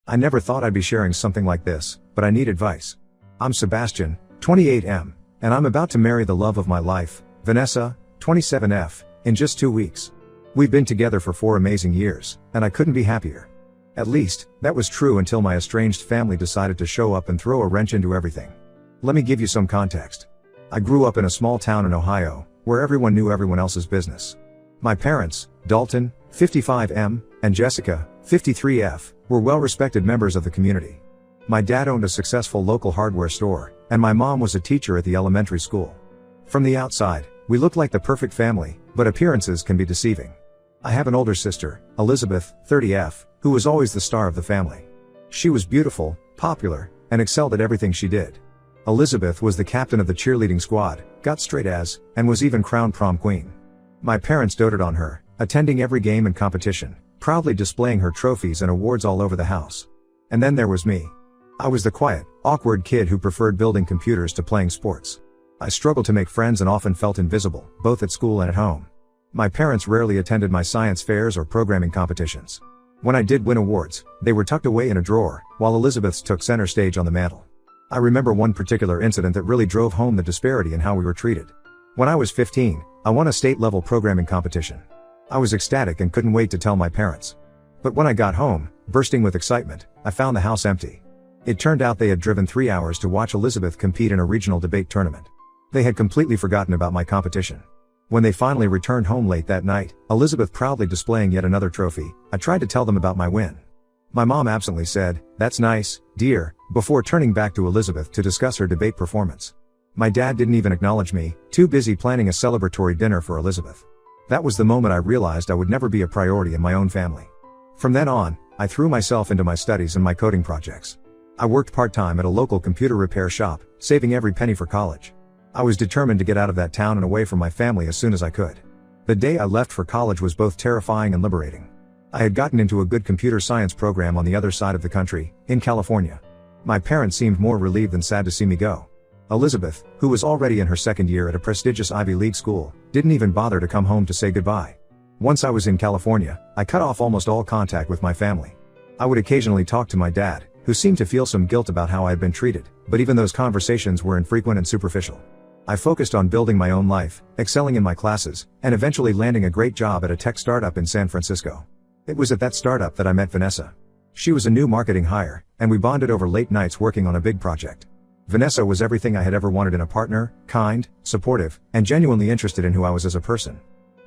I never thought I'd be sharing something like this, but I need advice. I'm Sebastian, 28M, and I'm about to marry the love of my life, Vanessa, 27F, in just 2 weeks. We've been together for 4 amazing years, and I couldn't be happier. At least, that was true until my estranged family decided to show up and throw a wrench into everything. Let me give you some context. I grew up in a small town in Ohio, where everyone knew everyone else's business. My parents, Dalton, 55M, and Jessica, 53F, were well-respected members of the community. My dad owned a successful local hardware store, and my mom was a teacher at the elementary school. From the outside, we looked like the perfect family, but appearances can be deceiving. I have an older sister, Elizabeth, 30F, who was always the star of the family. She was beautiful, popular, and excelled at everything she did. Elizabeth was the captain of the cheerleading squad, got straight A's, and was even crowned prom queen. My parents doted on her, attending every game and competition, proudly displaying her trophies and awards all over the house. And then there was me. I was the quiet, awkward kid who preferred building computers to playing sports. I struggled to make friends and often felt invisible, both at school and at home. My parents rarely attended my science fairs or programming competitions. When I did win awards, they were tucked away in a drawer, while Elizabeth's took center stage on the mantle. I remember one particular incident that really drove home the disparity in how we were treated. When I was 15, I won a state-level programming competition. I was ecstatic and couldn't wait to tell my parents. But when I got home, bursting with excitement, I found the house empty. It turned out they had driven 3 hours to watch Elizabeth compete in a regional debate tournament. They had completely forgotten about my competition. When they finally returned home late that night, Elizabeth proudly displaying yet another trophy, I tried to tell them about my win. My mom absently said, "That's nice, dear," before turning back to Elizabeth to discuss her debate performance. My dad didn't even acknowledge me, too busy planning a celebratory dinner for Elizabeth. That was the moment I realized I would never be a priority in my own family. From then on, I threw myself into my studies and my coding projects. I worked part-time at a local computer repair shop, saving every penny for college. I was determined to get out of that town and away from my family as soon as I could. The day I left for college was both terrifying and liberating. I had gotten into a good computer science program on the other side of the country, in California. My parents seemed more relieved than sad to see me go. Elizabeth, who was already in her second year at a prestigious Ivy League school, didn't even bother to come home to say goodbye. Once I was in California, I cut off almost all contact with my family. I would occasionally talk to my dad, who seemed to feel some guilt about how I had been treated, but even those conversations were infrequent and superficial. I focused on building my own life, excelling in my classes, and eventually landing a great job at a tech startup in San Francisco. It was at that startup that I met Vanessa. She was a new marketing hire, and we bonded over late nights working on a big project. Vanessa was everything I had ever wanted in a partner: kind, supportive, and genuinely interested in who I was as a person.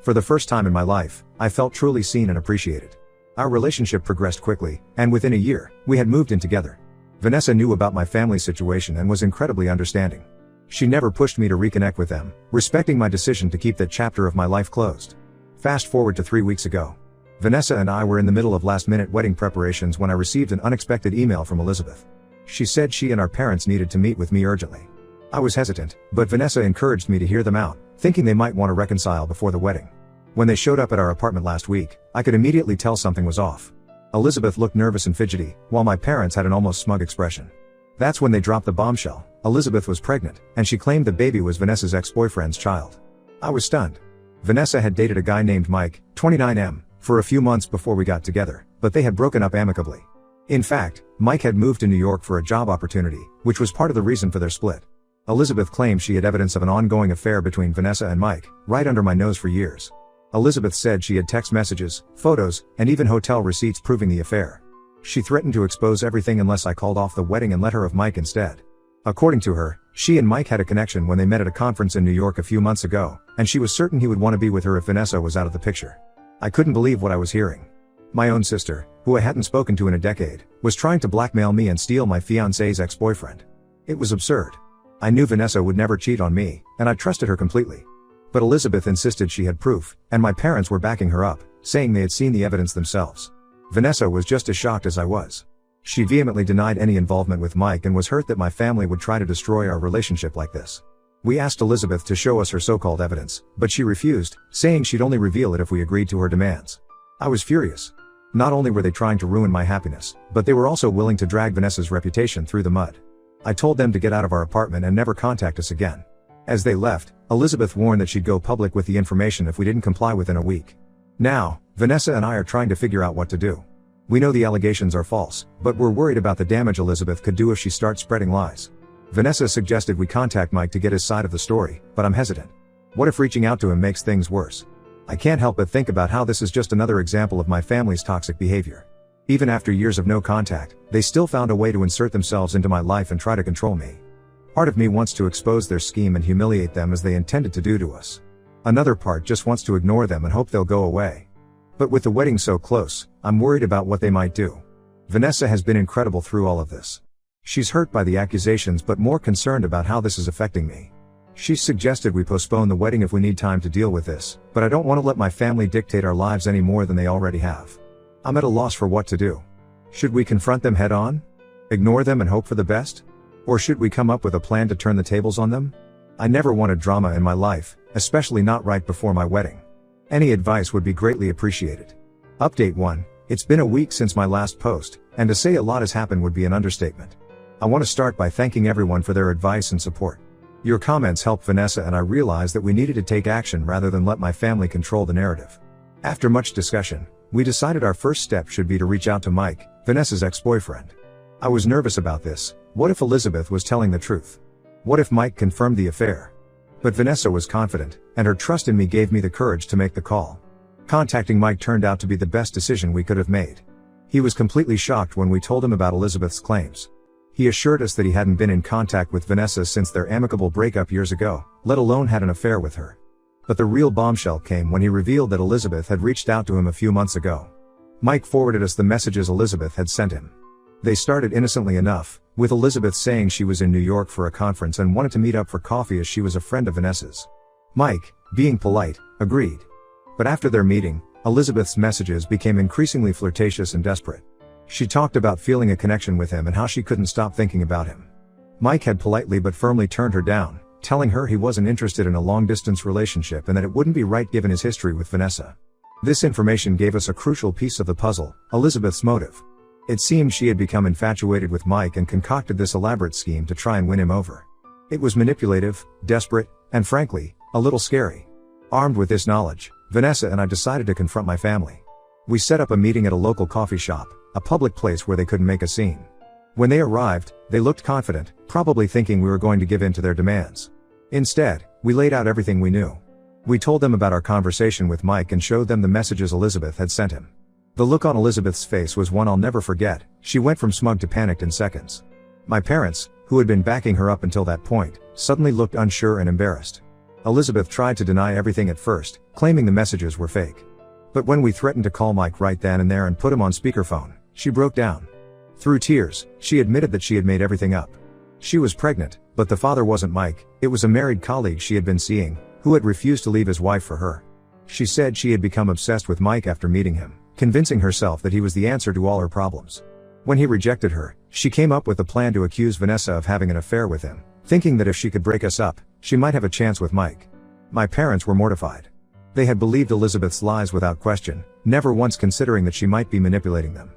For the first time in my life, I felt truly seen and appreciated. Our relationship progressed quickly, and within a year, we had moved in together. Vanessa knew about my family's situation and was incredibly understanding. She never pushed me to reconnect with them, respecting my decision to keep that chapter of my life closed. Fast forward to 3 weeks ago. Vanessa and I were in the middle of last-minute wedding preparations when I received an unexpected email from Elizabeth. She said she and our parents needed to meet with me urgently. I was hesitant, but Vanessa encouraged me to hear them out, thinking they might want to reconcile before the wedding. When they showed up at our apartment last week, I could immediately tell something was off. Elizabeth looked nervous and fidgety, while my parents had an almost smug expression. That's when they dropped the bombshell. Elizabeth was pregnant, and she claimed the baby was Vanessa's ex-boyfriend's child. I was stunned. Vanessa had dated a guy named Mike, 29M, for a few months before we got together, but they had broken up amicably. In fact, Mike had moved to New York for a job opportunity, which was part of the reason for their split. Elizabeth claimed she had evidence of an ongoing affair between Vanessa and Mike, right under my nose for years. Elizabeth said she had text messages, photos, and even hotel receipts proving the affair. She threatened to expose everything unless I called off the wedding and let her have Mike instead. According to her, she and Mike had a connection when they met at a conference in New York a few months ago, and she was certain he would want to be with her if Vanessa was out of the picture. I couldn't believe what I was hearing. My own sister, who I hadn't spoken to in a decade, was trying to blackmail me and steal my fiancé's ex-boyfriend. It was absurd. I knew Vanessa would never cheat on me, and I trusted her completely. But Elizabeth insisted she had proof, and my parents were backing her up, saying they had seen the evidence themselves. Vanessa was just as shocked as I was. She vehemently denied any involvement with Mike and was hurt that my family would try to destroy our relationship like this. We asked Elizabeth to show us her so-called evidence, but she refused, saying she'd only reveal it if we agreed to her demands. I was furious. Not only were they trying to ruin my happiness, but they were also willing to drag Vanessa's reputation through the mud. I told them to get out of our apartment and never contact us again. As they left, Elizabeth warned that she'd go public with the information if we didn't comply within a week. Now, Vanessa and I are trying to figure out what to do. We know the allegations are false, but we're worried about the damage Elizabeth could do if she starts spreading lies. Vanessa suggested we contact Mike to get his side of the story, but I'm hesitant. What if reaching out to him makes things worse? I can't help but think about how this is just another example of my family's toxic behavior. Even after years of no contact, they still found a way to insert themselves into my life and try to control me. Part of me wants to expose their scheme and humiliate them as they intended to do to us. Another part just wants to ignore them and hope they'll go away. But with the wedding so close, I'm worried about what they might do. Vanessa has been incredible through all of this. She's hurt by the accusations but more concerned about how this is affecting me. She's suggested we postpone the wedding if we need time to deal with this, but I don't want to let my family dictate our lives any more than they already have. I'm at a loss for what to do. Should we confront them head on? Ignore them and hope for the best? Or should we come up with a plan to turn the tables on them? I never wanted drama in my life, especially not right before my wedding. Any advice would be greatly appreciated. Update 1. It's been a week since my last post, and to say a lot has happened would be an understatement. I want to start by thanking everyone for their advice and support. Your comments helped Vanessa and I realized that we needed to take action rather than let my family control the narrative. After much discussion, we decided our first step should be to reach out to Mike, Vanessa's ex-boyfriend. I was nervous about this. What if Elizabeth was telling the truth? What if Mike confirmed the affair? But Vanessa was confident, and her trust in me gave me the courage to make the call. Contacting Mike turned out to be the best decision we could have made. He was completely shocked when we told him about Elizabeth's claims. He assured us that he hadn't been in contact with Vanessa since their amicable breakup years ago, let alone had an affair with her. But the real bombshell came when he revealed that Elizabeth had reached out to him a few months ago. Mike forwarded us the messages Elizabeth had sent him. They started innocently enough, with Elizabeth saying she was in New York for a conference and wanted to meet up for coffee as she was a friend of Vanessa's. Mike, being polite, agreed. But after their meeting, Elizabeth's messages became increasingly flirtatious and desperate. She talked about feeling a connection with him and how she couldn't stop thinking about him. Mike had politely but firmly turned her down, telling her he wasn't interested in a long-distance relationship and that it wouldn't be right given his history with Vanessa. This information gave us a crucial piece of the puzzle: Elizabeth's motive. It seemed she had become infatuated with Mike and concocted this elaborate scheme to try and win him over. It was manipulative, desperate, and frankly, a little scary. Armed with this knowledge, Vanessa and I decided to confront my family. We set up a meeting at a local coffee shop, a public place where they couldn't make a scene. When they arrived, they looked confident, probably thinking we were going to give in to their demands. Instead, we laid out everything we knew. We told them about our conversation with Mike and showed them the messages Elizabeth had sent him. The look on Elizabeth's face was one I'll never forget. She went from smug to panicked in seconds. My parents, who had been backing her up until that point, suddenly looked unsure and embarrassed. Elizabeth tried to deny everything at first, claiming the messages were fake. But when we threatened to call Mike right then and there and put him on speakerphone, she broke down. Through tears, she admitted that she had made everything up. She was pregnant, but the father wasn't Mike, it was a married colleague she had been seeing, who had refused to leave his wife for her. She said she had become obsessed with Mike after meeting him, convincing herself that he was the answer to all her problems. When he rejected her, she came up with a plan to accuse Vanessa of having an affair with him, thinking that if she could break us up, she might have a chance with Mike. My parents were mortified. They had believed Elizabeth's lies without question, never once considering that she might be manipulating them.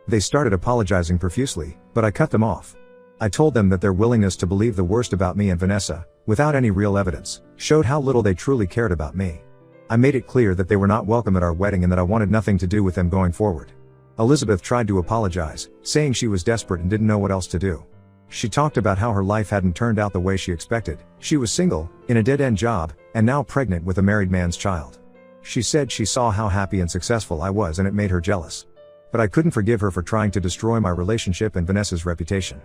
They started apologizing profusely, but I cut them off. I told them that their willingness to believe the worst about me and Vanessa, without any real evidence, showed how little they truly cared about me. I made it clear that they were not welcome at our wedding and that I wanted nothing to do with them going forward. Elizabeth tried to apologize, saying she was desperate and didn't know what else to do. She talked about how her life hadn't turned out the way she expected. She was single, in a dead-end job, and now pregnant with a married man's child. She said she saw how happy and successful I was and it made her jealous. But I couldn't forgive her for trying to destroy my relationship and Vanessa's reputation.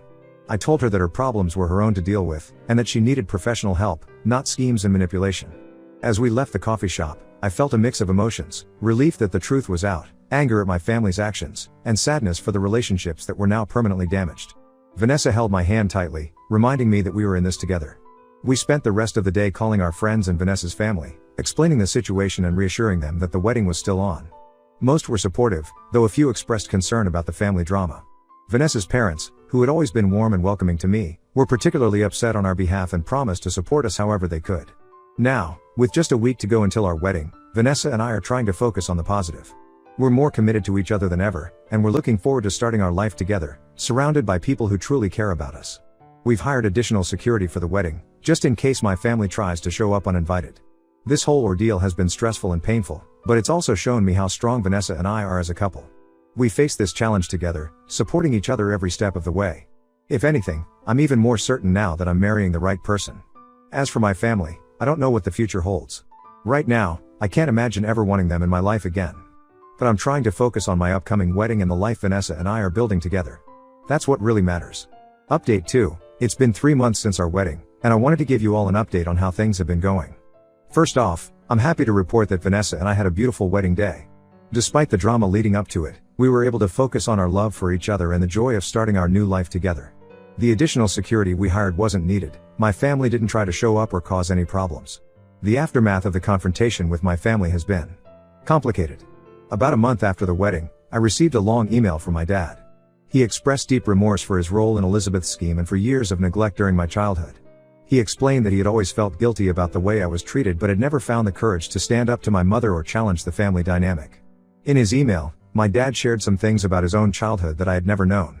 I told her that her problems were her own to deal with, and that she needed professional help, not schemes and manipulation. As we left the coffee shop, I felt a mix of emotions: relief that the truth was out, anger at my family's actions, and sadness for the relationships that were now permanently damaged. Vanessa held my hand tightly, reminding me that we were in this together. We spent the rest of the day calling our friends and Vanessa's family, explaining the situation and reassuring them that the wedding was still on. Most were supportive, though a few expressed concern about the family drama. Vanessa's parents, who had always been warm and welcoming to me, were particularly upset on our behalf and promised to support us however they could. Now, with just a week to go until our wedding, Vanessa and I are trying to focus on the positive. We're more committed to each other than ever, and we're looking forward to starting our life together, surrounded by people who truly care about us. We've hired additional security for the wedding, just in case my family tries to show up uninvited. This whole ordeal has been stressful and painful, but it's also shown me how strong Vanessa and I are as a couple. We face this challenge together, supporting each other every step of the way. If anything, I'm even more certain now that I'm marrying the right person. As for my family, I don't know what the future holds. Right now, I can't imagine ever wanting them in my life again. But I'm trying to focus on my upcoming wedding and the life Vanessa and I are building together. That's what really matters. Update 2. It's been 3 months since our wedding, and I wanted to give you all an update on how things have been going. First off, I'm happy to report that Vanessa and I had a beautiful wedding day. Despite the drama leading up to it, we were able to focus on our love for each other and the joy of starting our new life together. The additional security we hired wasn't needed. My family didn't try to show up or cause any problems. The aftermath of the confrontation with my family has been complicated. About a month after the wedding, I received a long email from my dad. He expressed deep remorse for his role in Elizabeth's scheme and for years of neglect during my childhood. He explained that he had always felt guilty about the way I was treated but had never found the courage to stand up to my mother or challenge the family dynamic. In his email, my dad shared some things about his own childhood that I had never known.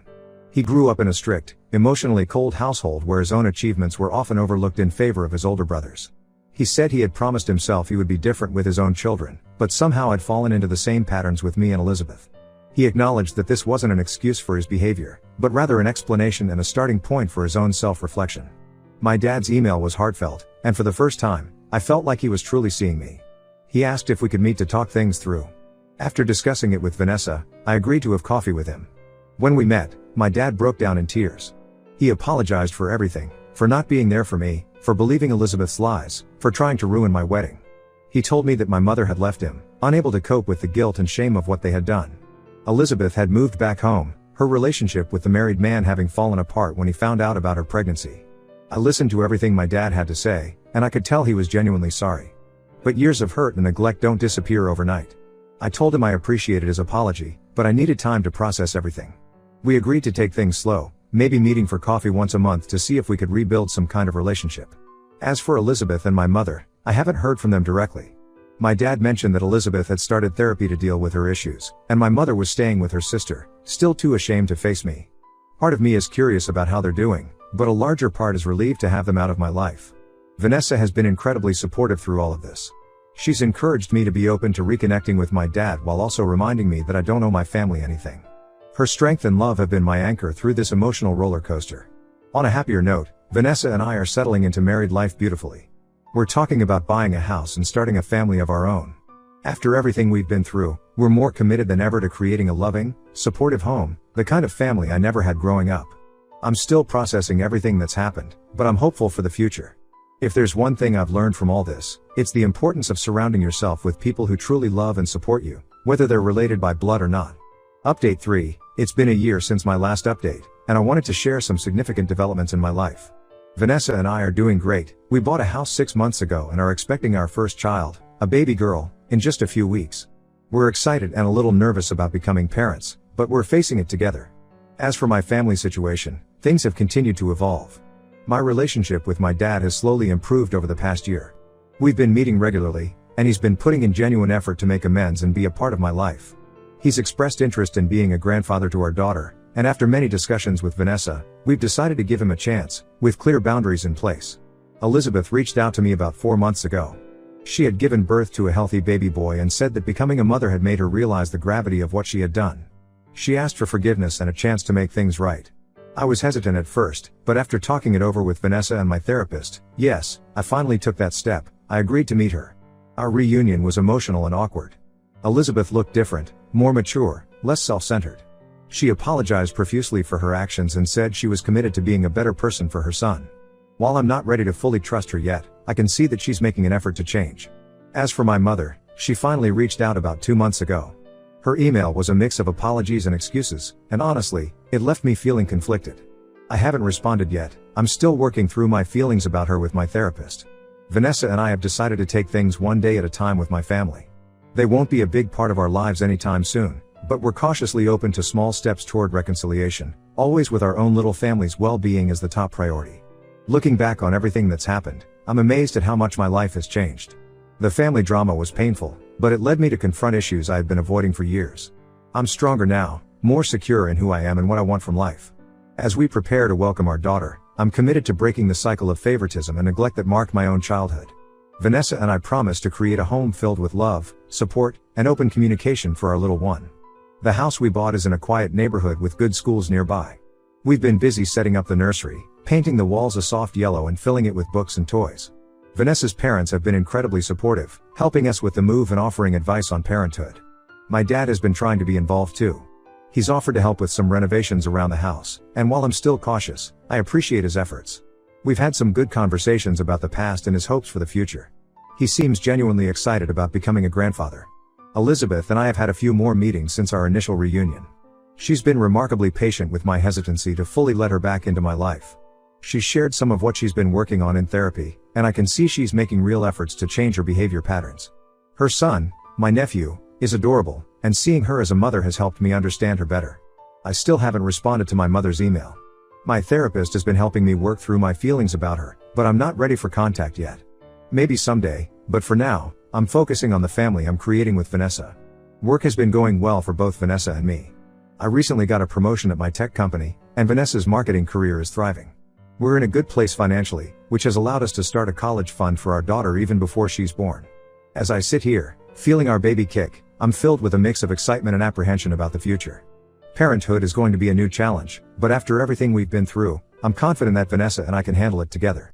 He grew up in a strict, emotionally cold household where his own achievements were often overlooked in favor of his older brothers. He said he had promised himself he would be different with his own children, but somehow had fallen into the same patterns with me and Elizabeth. He acknowledged that this wasn't an excuse for his behavior, but rather an explanation and a starting point for his own self-reflection. My dad's email was heartfelt, and for the first time, I felt like he was truly seeing me. He asked if we could meet to talk things through. After discussing it with Vanessa, I agreed to have coffee with him. When we met, my dad broke down in tears. He apologized for everything, for not being there for me, for believing Elizabeth's lies, for trying to ruin my wedding. He told me that my mother had left him, unable to cope with the guilt and shame of what they had done. Elizabeth had moved back home, her relationship with the married man having fallen apart when he found out about her pregnancy. I listened to everything my dad had to say, and I could tell he was genuinely sorry. But years of hurt and neglect don't disappear overnight. I told him I appreciated his apology, but I needed time to process everything. We agreed to take things slow, maybe meeting for coffee once a month to see if we could rebuild some kind of relationship. As for Elizabeth and my mother, I haven't heard from them directly. My dad mentioned that Elizabeth had started therapy to deal with her issues, and my mother was staying with her sister, still too ashamed to face me. Part of me is curious about how they're doing, but a larger part is relieved to have them out of my life. Vanessa has been incredibly supportive through all of this. She's encouraged me to be open to reconnecting with my dad while also reminding me that I don't owe my family anything. Her strength and love have been my anchor through this emotional roller coaster. On a happier note, Vanessa and I are settling into married life beautifully. We're talking about buying a house and starting a family of our own. After everything we've been through, we're more committed than ever to creating a loving, supportive home, the kind of family I never had growing up. I'm still processing everything that's happened, but I'm hopeful for the future. If there's one thing I've learned from all this, it's the importance of surrounding yourself with people who truly love and support you, whether they're related by blood or not. Update 3. It's been a year since my last update, and I wanted to share some significant developments in my life. Vanessa and I are doing great. We bought a house 6 months ago and are expecting our first child, a baby girl, in just a few weeks. We're excited and a little nervous about becoming parents, but we're facing it together. As for my family situation, things have continued to evolve. My relationship with my dad has slowly improved over the past year. We've been meeting regularly, and he's been putting in genuine effort to make amends and be a part of my life. He's expressed interest in being a grandfather to our daughter, and after many discussions with Vanessa, we've decided to give him a chance, with clear boundaries in place. Elizabeth reached out to me about 4 months ago. She had given birth to a healthy baby boy and said that becoming a mother had made her realize the gravity of what she had done. She asked for forgiveness and a chance to make things right. I was hesitant at first, but after talking it over with Vanessa and my therapist, yes, I finally took that step. I agreed to meet her. Our reunion was emotional and awkward. Elizabeth looked different, more mature, less self-centered. She apologized profusely for her actions and said she was committed to being a better person for her son. While I'm not ready to fully trust her yet, I can see that she's making an effort to change. As for my mother, she finally reached out about 2 months ago. Her email was a mix of apologies and excuses, and honestly, it left me feeling conflicted. I haven't responded yet. I'm still working through my feelings about her with my therapist. Vanessa and I have decided to take things one day at a time with my family. They won't be a big part of our lives anytime soon, but we're cautiously open to small steps toward reconciliation, always with our own little family's well-being as the top priority. Looking back on everything that's happened, I'm amazed at how much my life has changed. The family drama was painful, but it led me to confront issues I had been avoiding for years. I'm stronger now, more secure in who I am and what I want from life. As we prepare to welcome our daughter, I'm committed to breaking the cycle of favoritism and neglect that marked my own childhood. Vanessa and I promise to create a home filled with love, support, and open communication for our little one. The house we bought is in a quiet neighborhood with good schools nearby. We've been busy setting up the nursery, painting the walls a soft yellow and filling it with books and toys. Vanessa's parents have been incredibly supportive, helping us with the move and offering advice on parenthood. My dad has been trying to be involved too. He's offered to help with some renovations around the house, and while I'm still cautious, I appreciate his efforts. We've had some good conversations about the past and his hopes for the future. He seems genuinely excited about becoming a grandfather. Elizabeth and I have had a few more meetings since our initial reunion. She's been remarkably patient with my hesitancy to fully let her back into my life. She's shared some of what she's been working on in therapy, and I can see she's making real efforts to change her behavior patterns. Her son, my nephew, is adorable, and seeing her as a mother has helped me understand her better. I still haven't responded to my mother's email. My therapist has been helping me work through my feelings about her, but I'm not ready for contact yet. Maybe someday, but for now, I'm focusing on the family I'm creating with Vanessa. Work has been going well for both Vanessa and me. I recently got a promotion at my tech company, and Vanessa's marketing career is thriving. We're in a good place financially, which has allowed us to start a college fund for our daughter even before she's born. As I sit here, feeling our baby kick, I'm filled with a mix of excitement and apprehension about the future. Parenthood is going to be a new challenge, but after everything we've been through, I'm confident that Vanessa and I can handle it together.